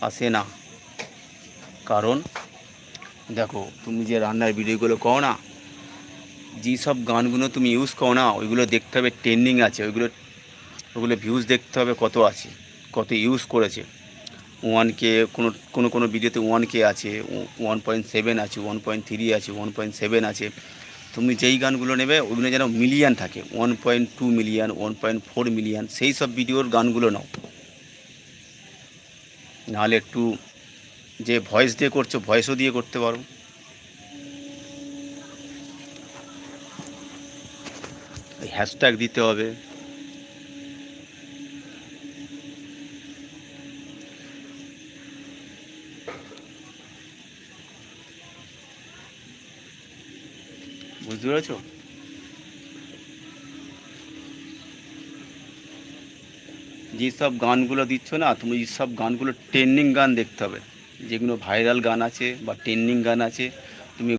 আসে না। কারণ দেখো, তুমি যে রান্নার ভিডিওগুলো করো না, যেসব গানগুলো তুমি ইউজ করো না, ওইগুলো দেখতে হবে ট্রেন্ডিং আছে, ওগুলো ভিউজ দেখতে হবে কত আছে, কত ইউজ করেছে। 1K, কোনো কোনো কোনো ভিডিওতে 1K আছে, 1.7 আছে, 1.3 আছে, 1.7 আছে। তুমি যেই গানগুলো নেবে ওইগুলো যেন মিলিয়ন থাকে, 1.2 মিলিয়ন, 1.4 মিলিয়ন, সেই সব ভিডিওর গানগুলো নাও। নাহলে একটু যে ভয়েস দিয়ে করছো, ভয়েসও দিয়ে করতে পারো। হ্যাশট্যাগ দিতে হবে। বুঝতে পেরেছো? যেসব গানগুলো দিচ্ছ না, তুমি সব গানগুলো ট্রেন্ডিং গান দেখতে হবে, যেগুলো ভাইরাল গান আছে বা ট্রেন্ডিং গান আছে,